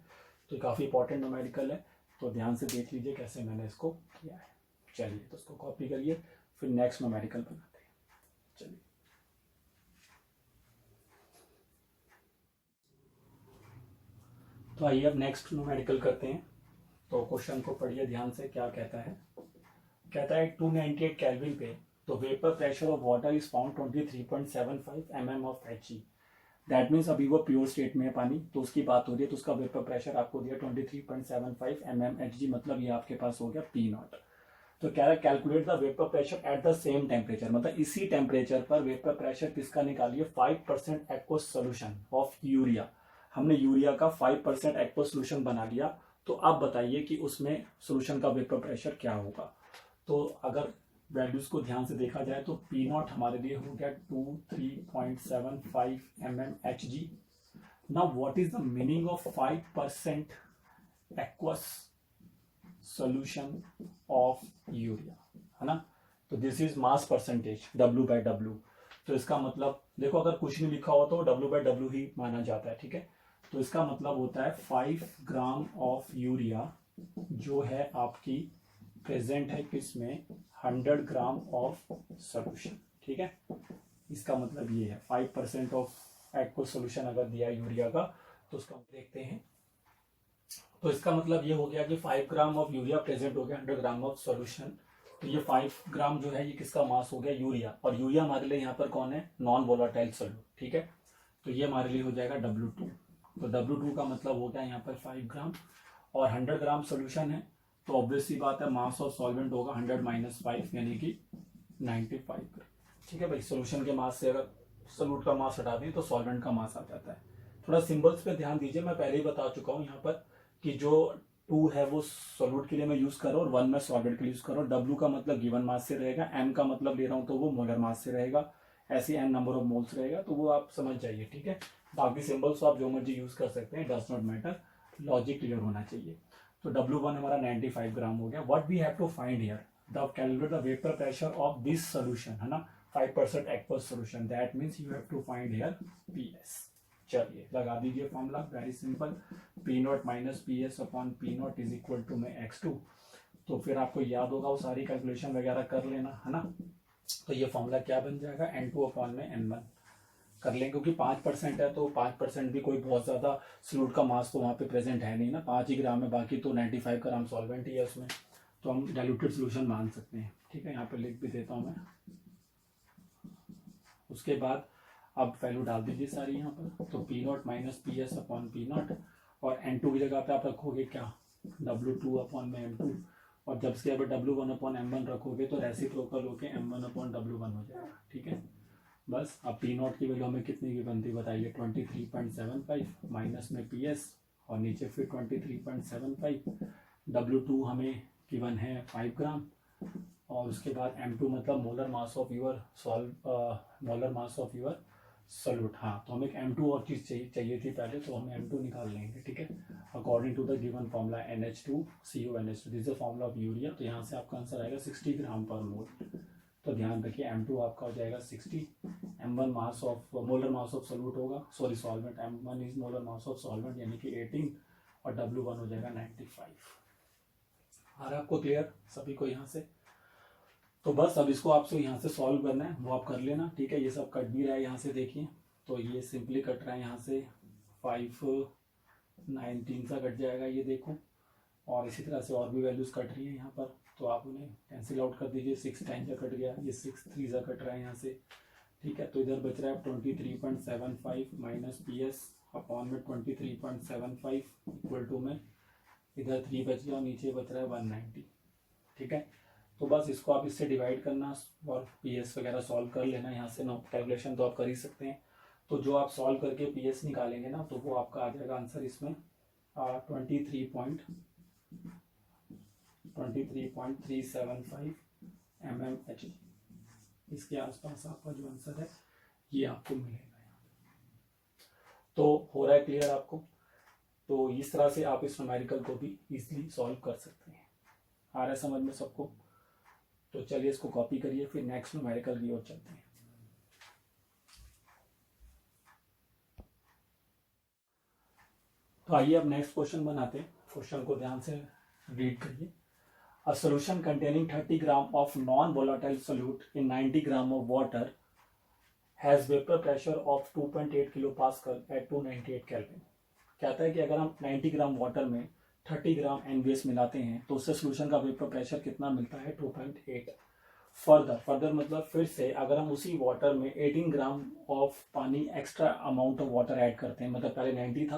[SPEAKER 1] तो काफ़ी इंपॉर्टेंट न्यूमेरिकल है, तो ध्यान से देख लीजिए कैसे मैंने इसको किया है। चलिए, तो उसको कॉपी करिए, फिर नेक्स्ट न्यूमेरिकल बनाते हैं। चलिए, तो आइए अब नेक्स्ट न्यूमेरिकल करते हैं। तो क्वेश्चन को पढ़िए ध्यान से, क्या कहता है। कहता है 298 केल्विन पे तो vapour pressure of water is found 23.75 mm of He। That means अभी वो प्योर स्टेट में है पानी, तो उसकी बात हो रही है, तो उसका वेपर प्रेशर आपको दिया 23.75 mm Hg, मतलब ये आपके पास हो गया P0। तो कह रहा है calculate the vapour pressure at the same temperature, मतलब इसी टेम्परेचर पर वेपर प्रेशर किसका निकालिए, 5% एक्वस सोल्यूशन ऑफ यूरिया। हमने यूरिया का 5% एक्वस सोल्यूशन बना लिया, तो आप बताइए कि उसमें सोल्यूशन का वेपर प्रेशर क्या होगा। तो अगर वैल्यूज को ध्यान से देखा जाए तो P0 हमारे लिए हो गया 23.75 mm Hg। Now what is the meaning of 5% aqueous solution of urea, है ना। तो this is mass percentage W/W। तो इसका मतलब देखो, अगर कुछ नहीं लिखा हो तो W/W ही माना जाता है, ठीक है। तो इसका मतलब होता है 5 ग्राम ऑफ यूरिया जो है आपकी प्रेजेंट है किसमें, 100 ग्राम ऑफ सॉल्यूशन, ठीक है। इसका मतलब ये है 5% ऑफ एक्वस सोल्यूशन अगर दिया है यूरिया का तो उसको हम देखते हैं। तो इसका मतलब ये हो गया कि 5 ग्राम ऑफ यूरिया प्रेजेंट हो गया 100 ग्राम ऑफ सॉल्यूशन। तो ये 5 ग्राम जो है ये किसका मास हो गया, यूरिया। और यूरिया हमारे लिए यहाँ पर कौन है, नॉन वोलाटाइल सॉल्यूट, ठीक है। तो ये हमारे लिए हो जाएगा W2। तो W2 का मतलब हो गया यहाँ पर 5 ग्राम और 100 ग्राम सोल्यूशन है, तो ऑब्वियस सी बात है मास ऑफ सॉल्वेंट होगा 100 माइनस 5 यानी कि 95 ग्राम, ठीक है भाई। सोल्यूशन के मास से अगर सॉल्यूट का मास हटा दें तो सॉल्वेंट का मास आ जाता है। थोड़ा सिंबल्स पे ध्यान दीजिए, मैं पहले ही बता चुका हूँ यहाँ पर कि जो 2 है वो सॉल्यूट के लिए मैं यूज कर रहा हूँ और 1 मैं सॉल्वेंट के लिए यूज कर रहा हूँ। W का मतलब गिवन मास से रहेगा, M का मतलब ले रहा हूँ तो वो मोलर मास से रहेगा, ऐसे n नंबर ऑफ मोल्स रहेगा, तो वो आप समझ जाइए, ठीक है। बाकी सिंबल्स आप जो मर्जी यूज कर सकते हैं, does not matter, logic clear होना चाहिए। तो W1 हमारा 95 ग्राम हो गया। What we have to find here, the calculate the vapour pressure of this solution, है ना, 5% aqueous solution, that means you have to find here PS। चलिए लगा दीजिए formula, very simple, P0 minus PS upon P0 is equal to में X2। तो फिर आपको याद होगा वो सारी कैलकुलेशन वगैरह कर लेना, है ना। तो ये फॉर्मूला क्या बन जाएगा, N2 अपॉन में N1 कर लेंगे, क्योंकि 5% है तो 5% भी कोई बहुत ज़्यादा सॉल्यूट का मास तो वहाँ पे प्रेजेंट है नहीं ना, 5 ही ग्राम है, बाकी तो 95 ग्राम सॉल्वेंट ही है उसमें, तो हम डाइल्यूटेड सॉल्यूशन मान सकते हैं, ठीक है। यहाँ पे लिख भी देता हूँ मैं। उसके बाद अब वैल्यू डाल दीजिए सारी यहाँ पर, तो P0 minus PS upon P0 और N2 की जगह पे आप रखोगे क्या, W2 अपॉन में M2, और जब इसके अब W1 अपॉन M1 रखोगे तो रेसिप्रोकल होके M1 अपॉन W1 हो जाएगा, ठीक है। बस अब P0 की वैल्यू हमें कितनी की बनती बताइए, 23.75 माइनस में PS और नीचे फिर 23.75, W2 हमें गिवन है 5 ग्राम और उसके बाद M2 मतलब molar mass of your molar mass of your solute. हाँ, तो हमें एक M2 और चीज़ चाहिए थी पहले, तो हम M2 निकाल लेंगे, ठीक है, according to the given formula NH2CONH2, this is formula of urea. तो यहाँ से आपका आंसर आएगा 60 ग्राम पर मोल। तो ध्यान रखिए M2 आपका हो जाएगा 60, M1 mass of molar mass of solute होगा, sorry solvent, M1 is molar mass of solvent यानी कि 18 और W1 हो जाएगा 95। आ रहा आपको क्लियर सभी को यहाँ से। तो बस अब इसको आपसे यहाँ से सॉल्व करना है, वो आप कर लेना, ठीक है। ये सब कट भी रहा है यहाँ से, देखिए तो ये सिंपली कट रहा है यहाँ से, 519 सा कट जाएगा ये देखो, और इसी तरह से और भी वैल्यूज कट रही है यहाँ पर, तो आप उन्हें कैंसिल आउट कर दीजिए। 610 सा कट गया, ये 63 सा कट रहा है यहाँ से, ठीक है। तो इधर बच रहा है 23.75 माइनस PS अपॉन में 23.75 इक्वल टू में इधर 3 बच गया और नीचे बच रहा है 190, ठीक है। तो बस इसको आप इससे डिवाइड करना और PS वगैरह सॉल्व कर लेना यहाँ से, ना कैलकुलेशन तो आप कर ही सकते हैं। तो जो आप सॉल्व करके PS निकालेंगे ना, तो वो आपका आ जाएगा आंसर इसमें 23.375 mmHg। इसके आसपास आपका जो आंसर है ये आपको मिलेगा। तो हो रहा है क्लियर आपको। तो इस तरह से आप इस न्यूमेरिकल को भी इजीली सॉल्व कर सकते हैं। आ रहा है समझ में सबको। तो चलिए इसको कॉपी करिए, फिर नेक्स्ट न्यूमेरिकल की ओर चलते हैं। तो आइए अब नेक्स्ट क्वेश्चन बनाते हैं। क्वेश्चन को ध्यान से रीड करिए। A solution containing 30 gram of non-volatile solute in 90 gram of water has vapor pressure of 2.8 kilopascal at 298 Kelvin। कहता है कि अगर हम 90 ग्राम वाटर में 30 ग्राम NVS मिलाते हैं तो उससे सोल्यूशन का वेपर प्रेशर कितना मिलता है, 2.8। फर्दर मतलब फिर से अगर हम उसी वाटर में 18 ग्राम ऑफ पानी extra amount of water add करते हैं, मतलब पहले 90 था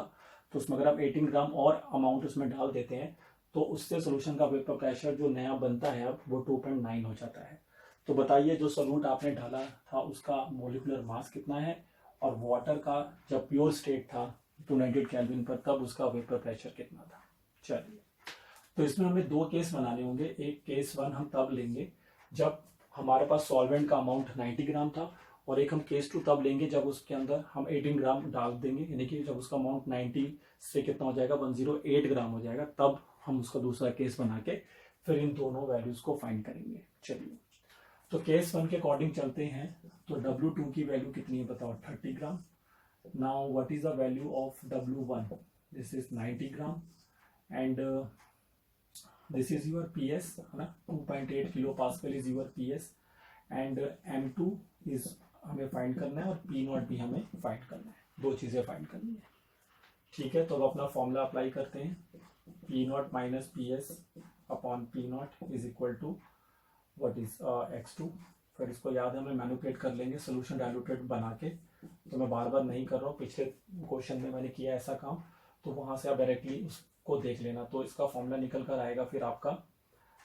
[SPEAKER 1] तो उसमें अगर आप 18 ग्राम और अमाउंट उसमें डाल देते हैं तो उससे सोल्यूशन का वेपर प्रेशर जो नया बनता है अब वो 2.9 हो जाता है। तो बताइए जो सॉल्यूट आपने डाला था उसका मोलिकुलर मास कितना है और वाटर का जब प्योर स्टेट था 298 केल्विन पर तब उसका वेपर प्रेशर कितना था। चलिए तो इसमें हमें दो केस बनाने होंगे। एक केस 1 हम तब लेंगे जब हमारे पास सॉल्वेंट का अमाउंट 90 ग्राम था, और एक हम केस 2 तब लेंगे जब उसके अंदर हम 18 ग्राम डाल देंगे, यानी कि जब उसका अमाउंट 90 से कितना हो जाएगा, 108 ग्राम हो जाएगा, तब हम उसका दूसरा केस बना के फिर इन दोनों वैल्यूज को फाइंड करेंगे। चलिए तो केस 1 के अकॉर्डिंग चलते हैं। तो W2 की वैल्यू कितनी है बताओ, 30 gram. Now what is the value of W1, this is 90 gram and this is your PS, है ना, 2.8 kilo pascal is your PS एंड M2 इज हमें फाइंड करना है और P0 भी हमें फाइंड करना है। दो चीज़ें फाइंड करनी है। ठीक है, तो अब अपना फॉर्मूला अप्लाई करते हैं। P not minus P S upon P not is equal to what is x2। फिर इसको याद है, हमें मैनिपुलेट कर लेंगे सोल्यूशन डाइल्यूटेड बना के। तो मैं बार बार नहीं कर रहा हूँ, पिछले क्वेश्चन में मैंने किया ऐसा काम, तो वहाँ से आप डायरेक्टली उसको देख लेना। तो इसका फॉर्मूला निकल कर आएगा, फिर आपका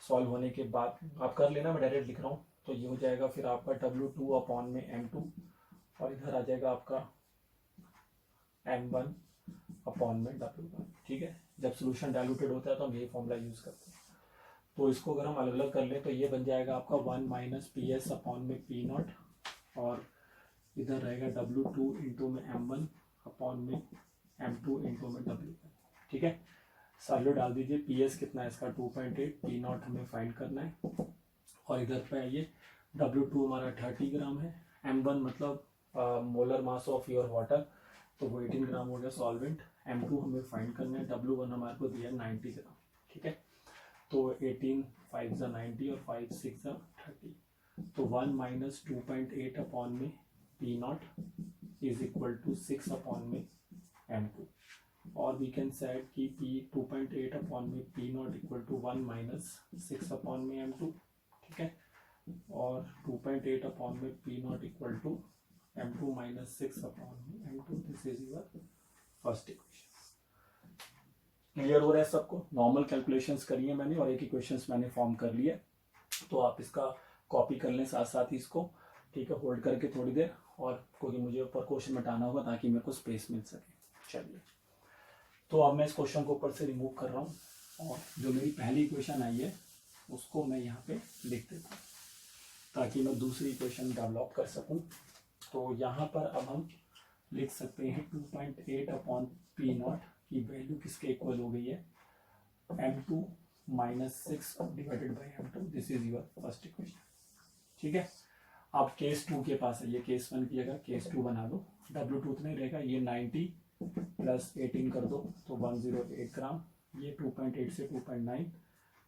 [SPEAKER 1] सॉल्व होने के बाद आप कर लेना, मैं डायरेक्ट लिख रहा हूँ। तो ये हो जाएगा फिर आपका W2 अपॉन में M2, और इधर आ जाएगा आपका M1 अपॉन में W1। ठीक है, जब सोल्यूशन डाइल्यूटेड होता है तो हम यही फॉर्मूला यूज करते हैं। तो इसको अगर हम अलग अलग कर लें तो ये बन जाएगा आपका 1 माइनस पी एस अपॉन में पी नॉट, और इधर रहेगा W2 इंटू में M1 अपॉन में M2 इंटू में W1। ठीक है, सारे डाल दीजिए। पी एस कितना है इसका 2.8, पी नॉट हमें फाइंड करना है। और इधर पे आइए, W2 हमारा 30 ग्राम है, M1 मतलब molar mass of your water, तो वो 18 ग्राम हो गया सॉल्वेंट। M2 हमें फाइंड करना है, W1 हमारे को दिया 90 ग्राम। ठीक है, तो 18 5 ज़ा 90 और 5 6 ज़ा 30, तो 1 माइनस 2.8 अपॉन में P not is equal to 6 upon में M2, और वी कैन सेट कि P 2.8 अपॉन में P naught equal to 1 minus 6 upon में M2। ठीक है, और 2.8 अपॉन में P naught equal to M2 minus 6 upon में M2। This is your first equation. Clear हो रहा है सबको? नॉर्मल कैलकुलेशंस करी है मैंने, और एक इक्वेशंस मैंने फॉर्म कर लिया। तो आप इसका कॉपी कर लें साथ साथ ही इसको। ठीक है, होल्ड करके थोड़ी देर, और क्योंकि मुझे ऊपर क्वेश्चन मिटाना होगा ताकि मेरे को स्पेस मिल सके। चलिए, तो अब मैं इस क्वेश्चन को ऊपर से रिमूव कर रहा हूँ, और जो मेरी पहली इक्वेशन आई है उसको मैं यहाँ पे लिख देता हूँ ताकि मैं दूसरी इक्वेशन डेवलप कर सकूँ। तो यहाँ पर अब हम लिख सकते हैं 2.8 अपॉन पी नॉट की वैल्यू किसके इक्वल हो गई है, M2 minus 6 divided by M2। This is your first equation. ठीक है, अब केस 2 के पास है, ये केस 1 की जगह केस 2 बना दो। W2 उतना रहेगा, ये 90 प्लस 18 कर दो तो 108 ग्राम, ये 2.8 से 2.9,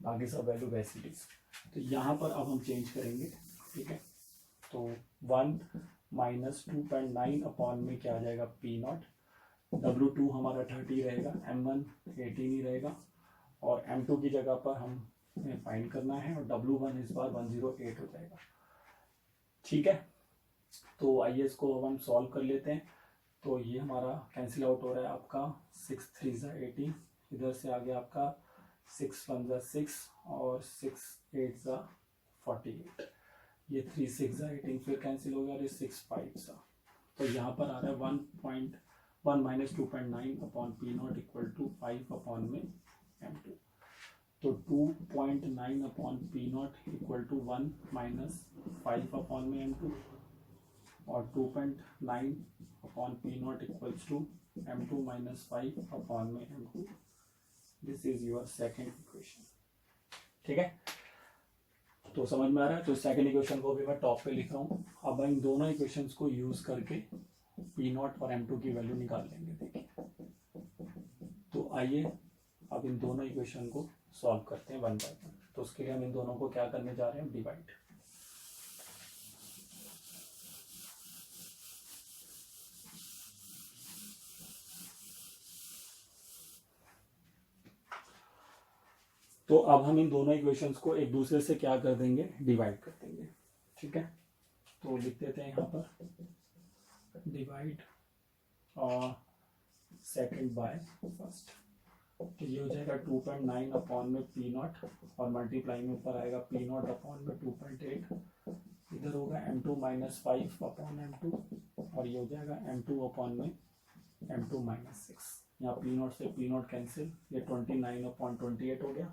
[SPEAKER 1] बाकी सब वैल्यू वैसी ही। तो यहाँ पर अब हम चेंज करेंगे। ठीक है, तो 1 माइनस 2.9 अपॉन में क्या आ जाएगा पी नॉट। W2 हमारा 30 रहेगा, M1 18 ही रहेगा, और M2 की जगह पर हम फाइंड करना है, और W1 इस बार 108 हो जाएगा। ठीक है, तो आइए इसको अब हम सॉल्व कर लेते हैं। तो ये हमारा कैंसिल आउट हो रहा है आपका 6 3 ज़ा 18, इधर से आ गया आपका 6 1 ज़ा 6 और 6 8 ज़ा 48, ये 3 6 ज़ा 18 फिर कैंसिल हो गया, और ये 6 5 ज़ा। तो यहाँ पर आ रहा है 1.1 minus 2.9 upon P naught equal to 5 upon में M2। तो 2.9 upon P naught equal to 1 minus 5 upon में M2, और 2.9 upon P naught equals to M2 minus 5 upon में M2। This is your second equation. ठीक है, तो समझ में आ रहा है? तो सेकेंड इक्वेशन को भी मैं टॉप पे लिख रहा हूँ। अब इन दोनों इक्वेशंस को यूज करके पी नॉट और M2 की वैल्यू निकाल लेंगे। देखिए, तो आइए अब इन दोनों इक्वेशन को सॉल्व करते हैं वन बाय वन। तो उसके लिए हम इन दोनों को क्या करने जा रहे हैं, डिवाइड। तो अब हम इन दोनों इक्वेशंस को एक दूसरे से क्या कर देंगे, डिवाइड कर देंगे। ठीक है, तो लिख देते हैं यहाँ पर डिवाइड और सेकेंड बाय फर्स्ट। तो ये हो जाएगा 2.9 अपॉन में पी नॉट, और मल्टीप्लाई में ऊपर आएगा पी नॉट अपॉन में 2.8, इधर होगा M2 माइनस 5 अपॉन M2, और ये हो जाएगा M2 अपॉन में M2 माइनस 6। यहाँ पी नॉट से पी नॉट कैंसिल, ये 29 अपॉन 28 हो गया,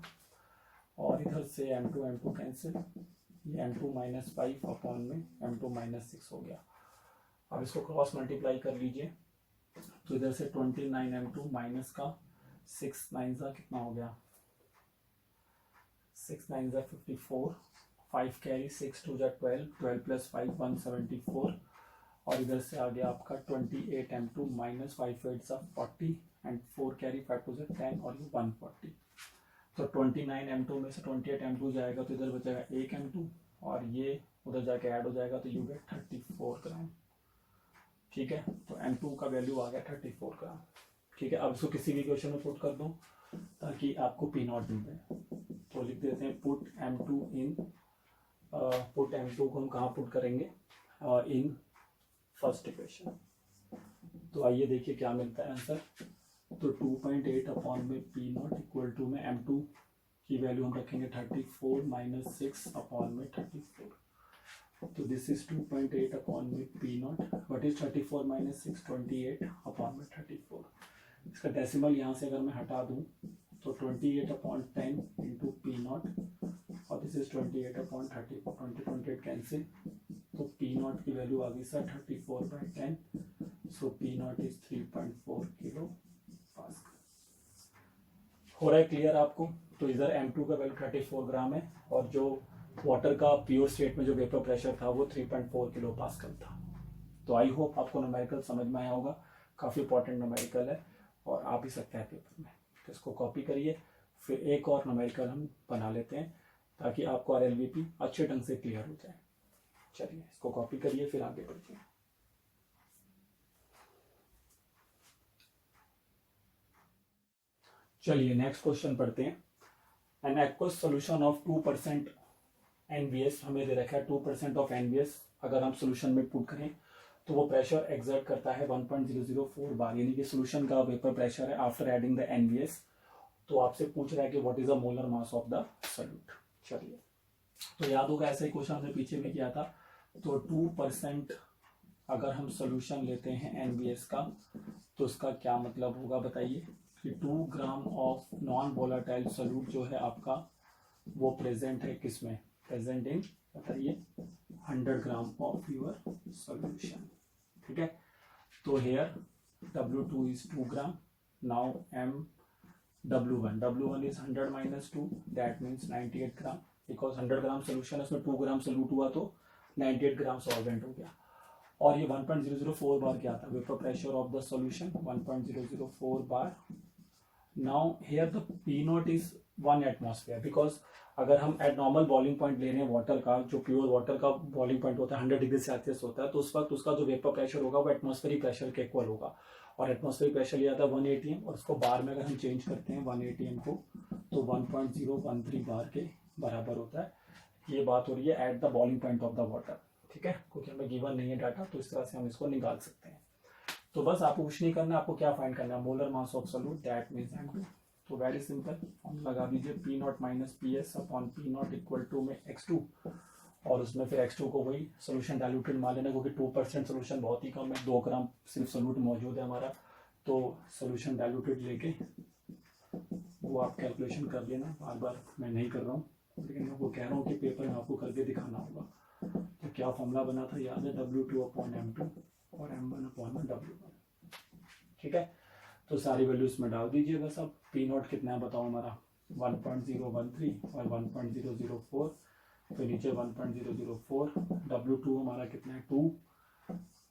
[SPEAKER 1] और इधर से M2 कैंसिल, ये M2 माइनस 5 अपॉन में M2 माइनस 6 हो गया। अब इसको क्रॉस मल्टीप्लाई कर लीजिए, तो इधर से 29 M2 माइनस का 6 9 ज़ा कितना हो गया, 6 9 ज़ा 54, 5 कैरी 6 2 ज़ा 12, 12 प्लस 5 174, और इधर से आ गया आपका 28 M2 माइनस 5 8 ज़ा 40, एंड 4 कैरी 5 2 ज़ा 10, और ये 140। तो 29 M2 में से 28 M2 जाएगा तो इधर बचेगा 1 M2, और ये उधर जाके ऐड हो जाएगा, तो यू गेट 34 ग्राम। ठीक है। तो M2 का वैल्यू आ गया 34 ग्राम। ठीक है, अब इसको किसी भी क्वेश्चन में पुट कर दूं ताकि आपको P नॉट मिल जाए। तो लिख देते हैं पुट M2 इन, पुट M2 को हम कहाँ पुट करेंगे, इन फर्स्ट इक्वेशन। तो आइए देखिए क्या मिलता है आंसर। तो 2.8 अपॉन में P नॉट इक्वल टू में M2 की वैल्यू हम रखेंगे 34 माइनस 6 अपॉन में 34। तो दिस इज 2.8 अपॉन में P not, what is 34 minus 6, 28 upon में 34। इसका डेसिमल यहाँ से अगर मैं हटा दूँ तो 28 अपॉन 10 इंटू P नॉट, और दिस इज 28 अपॉन 34, 28 कैंसिल, तो P नॉट की वैल्यू आ गई sir 34/10। So P not is 3.4 kilo pascal. हो रहा है क्लियर आपको। तो इधर M2 का वैल्यू 34 ग्राम है और जो वाटर का प्योर स्टेट में जो वेपर प्रेशर था वो 3.4 किलो पास्कल था। तो आई होप आपको न्यूमेरिकल समझ में आया होगा। काफ़ी इंपॉर्टेंट न्यूमेरिकल है और आ भी सकता है पेपर में। तो इसको कॉपी करिए, फिर एक और न्यूमेरिकल हम बना लेते हैं ताकि आपको RLVP अच्छे ढंग से क्लियर हो जाए। चलिए इसको कॉपी करिए, फिर आगे बढ़िए। चलिए नेक्स्ट क्वेश्चन पढ़ते हैं। An aqueous solution of 2% NVS हमें दे रखा है। 2% ऑफ NVS अगर हम सोल्यूशन में पुट करें तो वो प्रेशर एक्सर्ट करता है 1.004 बार, यानी कि सोल्यूशन का वेपर प्रेशर है आफ्टर एडिंग द NVS। तो आपसे पूछ रहा है कि what is the molar mass of the solute. चलिए, तो याद होगा ऐसा ही क्वेश्चन हमने पीछे में किया था। तो 2% अगर हम सोल्यूशन लेते हैं NVS का तो उसका क्या मतलब होगा बताइए कि 2 gram of non volatile solute जो है आपका वो प्रेजेंट है किसमें, प्रेजेंट इन बताइए 100 ग्राम ऑफ योर सॉल्यूशन। ठीक है, तो here W2 is 2 gram. Now W1 is 100 minus 2, that means 98 gram. Because 100 gram solution है उसमें 2 ग्राम सोल्यूट हुआ तो 98 ग्राम सॉल्वेंट हो गया। और ये 1.004 बार क्या था, vapour pressure of the solution 1.004 bar. Now here the P not is 1 atmosphere, because अगर हम एट नॉर्मल बॉइलिंग पॉइंट ले रहे हैं वाटर का, जो प्योर वाटर का बॉइलिंग पॉइंट होता है 100 डिग्री सेल्सियस होता है, तो उस वक्त उसका जो वेपर प्रेशर होगा वो एटमॉस्फेरिक प्रेशर के इक्वल होगा। और एटमॉस्फेरिक प्रेशर लिया था 1 atm, और उसको बार में अगर हम चेंज करते हैं 1 atm को तो 1.013 बार के बराबर होता है। ये बात हो रही है at the boiling point of the water. ठीक है, क्योंकि हमें गिवन नहीं है डाटा, तो इस तरह से हम इसको निकाल सकते हैं। तो बस आपको कुछ नहीं करना, आपको क्या फाइंड करना है, molar mass of solute, that means M2। तो वेरी सिंपल, हम लगा दीजिए P naught minus PS upon P naught equal to में X2, और उसमें फिर X2 को वही सोल्यूशन डाइल्यूटेड मान लेना, क्योंकि 2% सोल्यूशन बहुत ही कम है, 2 ग्राम सिर्फ सोल्यूट मौजूद है हमारा। तो सोल्यूशन डाइल्यूटेड लेके वो आप कैलकुलेशन कर लेना, बार बार मैं नहीं कर रहा हूँ, लेकिन मैं आपको कह रहा हूँ कि पेपर में आपको करके दिखाना होगा। तो क्या फॉर्मूला बना था याद है, W2 अपॉन M2 और M1 अपॉन W1। ठीक है, तो सारी वैल्यूज में डाल दीजिए बस। अब P नॉट कितना है बताओ हमारा 1.013 और 1.004, तो नीचे 1.004। W2 हमारा कितना है 2,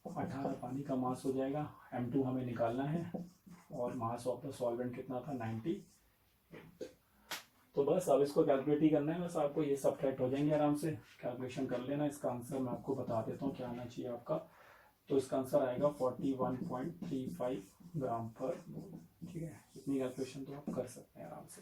[SPEAKER 1] 18 पानी का मास हो जाएगा। M2 हमें निकालना है और मास ऑफ द सॉल्वेंट कितना था 98। तो बस अब इसको कैलकुलेट ही करना है, बस आपको ये सब्ट्रैक्ट हो जाएंगे, आराम से कैलकुलेशन कर लेना। इसका आंसर मैं आपको बता देता हूँ क्या आना चाहिए आपका। तो इसका आंसर आएगा 41.35 ग्राम पर मोल। ठीक है, इतनी कैलकुलेशन तो आप कर सकते हैं आराम से।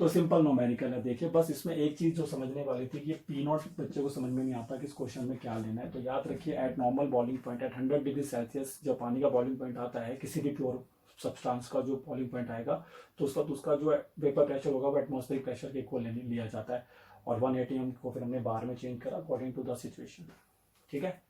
[SPEAKER 1] तो सिंपल न्यूमेरिकल है। देखिए बस इसमें एक चीज जो समझने वाली थी कि P नॉट बच्चे को समझ में नहीं आता कि इस क्वेश्चन में क्या लेना है। तो याद रखिए at normal boiling point at 100 degree Celsius जब पानी का बॉइलिंग पॉइंट आता है, किसी भी प्योर सब्सटेंस का जो बॉइलिंग पॉइंट आएगा, तो उसका जो वेपर प्रेशर होगा वो एटमॉस्फेरिक प्रेशर के इक्वल लिया जाता है। और 1 atm को फिर हमने बार में चेंज करा अकॉर्डिंग टू द सिचुएशन। ठीक है,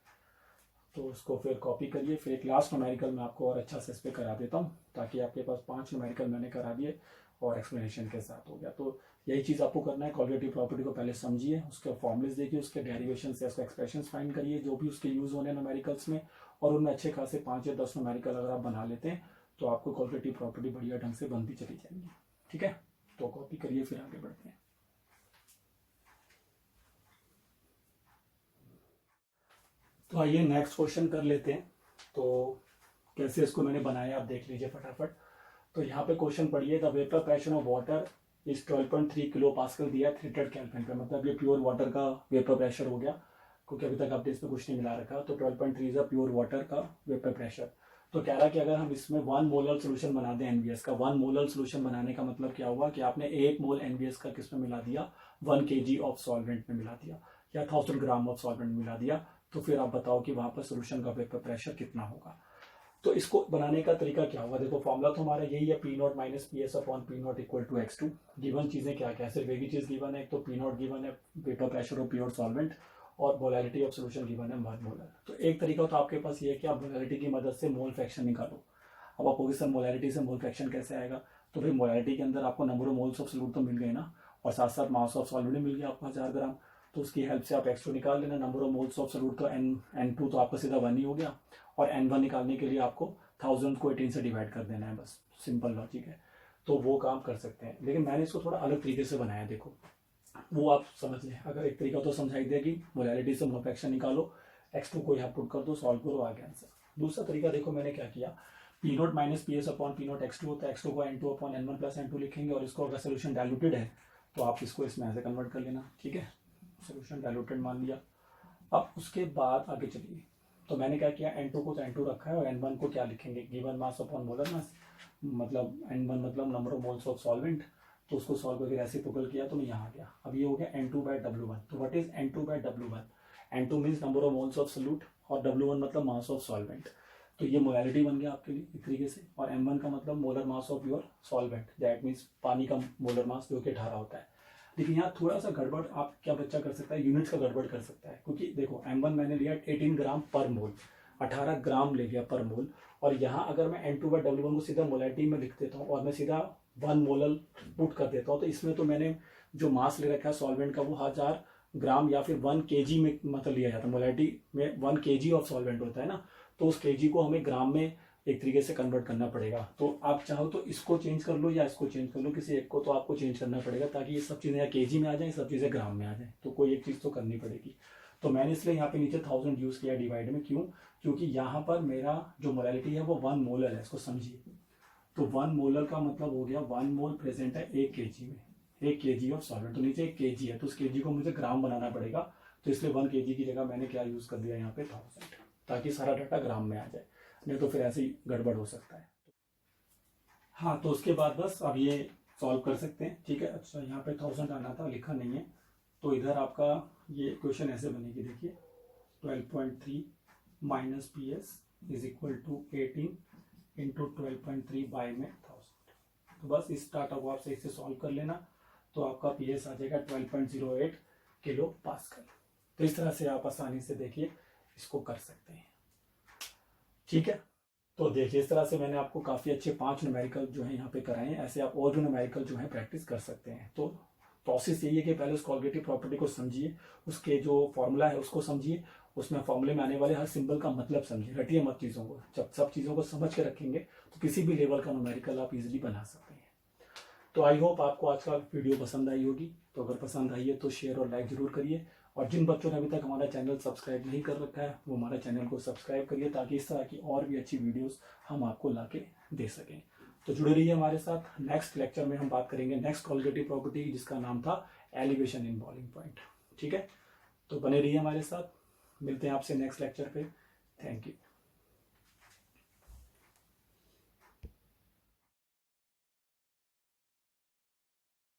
[SPEAKER 1] तो उसको फिर कॉपी करिए। फिर एक लास्ट न्यूमेरिकल मैं आपको और अच्छा से इस पर करा देता हूँ, ताकि आपके पास 5 न्यूमेरिकल मैंने करा दिए और एक्सप्लेनेशन के साथ हो गया। तो यही चीज़ आपको करना है, कोऑर्डिनेटिव प्रॉपर्टी को पहले समझिए, उसके फॉर्मुलेस देखिए, उसके डेरिवेशन से उसके एक्सप्रेशंस फाइंड करिए जो भी उसके यूज होने न्यूमेरिकल्स में, और उनमें अच्छे खासे 5 या 10 न्यूमेरिकल अगर आप बना लेते हैं तो आपको कोऑर्डिनेटिव प्रॉपर्टी बढ़िया ढंग से बनती चली जाएंगी। ठीक है, तो कॉपी करिए, फिर आगे बढ़ते हैं। तो आइए नेक्स्ट क्वेश्चन कर लेते हैं। तो कैसे इसको मैंने बनाया आप देख लीजिए फटाफट। तो यहाँ पे क्वेश्चन पढ़िए, the vapour pressure of water is 12.3 kilo pascal दिया 300 केल्विन पे, मतलब ये प्योर वाटर का वेपर प्रेशर हो गया। क्योंकि अभी तक आपने इसमें कुछ नहीं मिला रखा। तो 12.3 इज अ प्योर वाटर का वेपर प्रेशर। तो कह रहा कि अगर हम इसमें 1 मोलर सोल्यूशन बना दें एनबीएस का, 1 मोलर सोल्यूशन बनाने का मतलब क्या हुआ कि आपने 1 मोल एनबीएस का किस में मिला दिया, 1 kg ऑफ सॉल्वेंट में मिला दिया या 1000 ग्राम ऑफ सॉल्वेंट में मिला दिया। तो फिर आप बताओ कि वहां पर सोल्यूशन का वेपर प्रेशर कितना होगा। तो इसको बनाने का तरीका क्या होगा, देखो फॉर्मूला तो हमारा यही है, P not minus P S upon P naught equal to X two. Given चीजें क्या क्या है, सिर्फ एक ही चीज गिवन है, एक तो पी नॉट गिवन है vapour pressure of pure solvent, और मोलैरिटी ऑफ सोल्यूशन गिवन है 1 मोलर। तो एक तरीका तो आपके पास ये है कि आप मोलैरिटी की मदद से मोल फ्रैक्शन निकालो। अब आप सर मोलैरिटी से मोल फ्रैक्शन कैसे आएगा, तो भाई मोलैरिटी के अंदर आपको number of moles of solute तो मिल गए ना, और साथ साथ मास ऑफ सॉल्वेंट मिल गया आपको 1000 ग्राम। तो उसकी हेल्प से आप एक्स2 निकाल लेना, number of moles of solute तो n2 तो आपका सीधा 1 ही हो गया, और n1 निकालने के लिए आपको 1000 को 18 से डिवाइड कर देना है, बस सिंपल लॉजिक है। तो वो काम कर सकते हैं, लेकिन मैंने इसको थोड़ा अलग तरीके से बनाया, देखो वो आप समझ लें। अगर एक तरीका तो समझाई दिया कि मोलैरिटी से मोल फ्रैक्शन निकालो, x2 को यहाँ पुट कर दो, सॉल्व करो, आ गया आंसर। दूसरा तरीका देखो मैंने क्या किया, P note minus P S upon P note x2 होता है, x2 को n2 upon n1 plus n2 लिखेंगे, और इसको अगर सोल्यूशन डाइल्यूटेड है तो आप इसको इसमें ऐसे कन्वर्ट कर लेना, ठीक है, सोल्यूशन डाइल्यूटेड मान लिया। अब उसके बाद आगे चलिए, तो मैंने क्या किया, n2 को तो n2 रखा है, और n1 को क्या लिखेंगे, given mass upon molar mass, मतलब n1 मतलब number of moles of solvent. तो उसको सॉल्व करके ऐसे पुगल किया तो मैं यहाँ आ गया। अब ये हो गया n2/W1। तो what is n2/W1, n2 means number of moles of solute, और W1 मतलब मास ऑफ सॉल्वेंट। तो ये मोलैरिटी बन गया आपके लिए एक तरीके से, और m1 का मतलब molar mass of your solvent, that means पानी का मोलर मास जो कि 18 होता है। लेकिन यहाँ थोड़ा सा गड़बड़ आप क्या बच्चा कर सकता है, यूनिट्स का गड़बड़ कर सकता है, क्योंकि देखो m1 मैंने लिया 18 ग्राम पर मोल, 18 ग्राम ले लिया पर मोल, और यहाँ अगर मैं n2/W1 को सीधा मोलैरिटी में लिख देता हूँ और मैं सीधा 1 मोलर पुट कर देता हूँ, तो इसमें तो मैंने जो मास ले रखा है सॉल्वेंट का वो 1000 ग्राम या फिर 1 kg में मतलब लिया जाता है। मोलैरिटी में 1 kg ऑफ सॉल्वेंट होता है ना, तो उस kg को हमें ग्राम में एक तरीके से कन्वर्ट करना पड़ेगा। तो आप चाहो तो इसको चेंज कर लो या इसको चेंज कर लो, किसी एक को तो आपको चेंज करना पड़ेगा, ताकि ये सब चीज़ें या kg में आ जाए, सब चीज़ें ग्राम में आ जाए, तो कोई एक चीज़ तो करनी पड़ेगी। तो मैंने इसलिए यहाँ पे नीचे 1000 यूज़ किया डिवाइड में, क्यों, क्योंकि यहाँ पर मेरा जो मोलैरिटी है वो 1 मोलर है, इसको समझिए। तो 1 मोलर का मतलब हो गया 1 मोल प्रेजेंट है 1 kg में, 1 kg ऑफ सॉल्वेंट, तो नीचे 1 kg है, तो उस kg को मुझे ग्राम बनाना पड़ेगा। तो इसलिए 1 kg की जगह मैंने क्या यूज़ कर दिया यहाँ पे 1000, ताकि सारा डाटा ग्राम में आ जाए, नहीं तो फिर ऐसे ही गड़बड़ हो सकता है। हाँ, तो उसके बाद बस अब ये सॉल्व कर सकते हैं, ठीक है। अच्छा, यहाँ पे 1000 आना था, लिखा नहीं है, तो इधर आपका ये क्वेश्चन ऐसे बनेगी, देखिए 12.3 minus P S is equal to 18 into 12.3 by में 1000। तो बस इस डाटा को आप सही से सॉल्व कर लेना, तो आपका पी एस आ जाएगा 12.08 किलो पास्कल। तो इस तरह से आप आसानी से देखिए इसको कर सकते हैं, ठीक है। तो देखिए इस तरह से मैंने आपको काफ़ी अच्छे 5 न्यूमेरिकल जो है यहाँ पे कराए हैं, ऐसे आप और भी न्यूमेरिकल जो है प्रैक्टिस कर सकते हैं। तो प्रोसेस यही है कि पहले उस कोऑर्डिनेटिव प्रॉपर्टी को समझिए, उसके जो फॉर्मूला है उसको समझिए, उसमें फॉर्मूले में आने वाले हर सिंबल का मतलब समझिए, रटिए मत चीज़ों को। जब सब चीज़ों को समझ के रखेंगे तो किसी भी लेवल का न्यूमेरिकल आप इजीली बना सकते हैं। तो आई होप आपको आज का वीडियो पसंद आई होगी। तो अगर पसंद आई है तो शेयर और लाइक जरूर करिए, और जिन बच्चों ने अभी तक हमारा चैनल सब्सक्राइब नहीं कर रखा है वो हमारे चैनल को सब्सक्राइब करिए, ताकि इस तरह की और भी अच्छी वीडियोस हम आपको ला के दे सकें। तो जुड़े रहिए हमारे साथ। नेक्स्ट लेक्चर में हम बात करेंगे नेक्स्ट कोऑर्डिनेटिव प्रॉपर्टी, जिसका नाम था एलिवेशन इन बॉइलिंग पॉइंट, ठीक है। तो बने रहिए हमारे साथ, मिलते हैं आपसे नेक्स्ट लेक्चर पे। Thank you.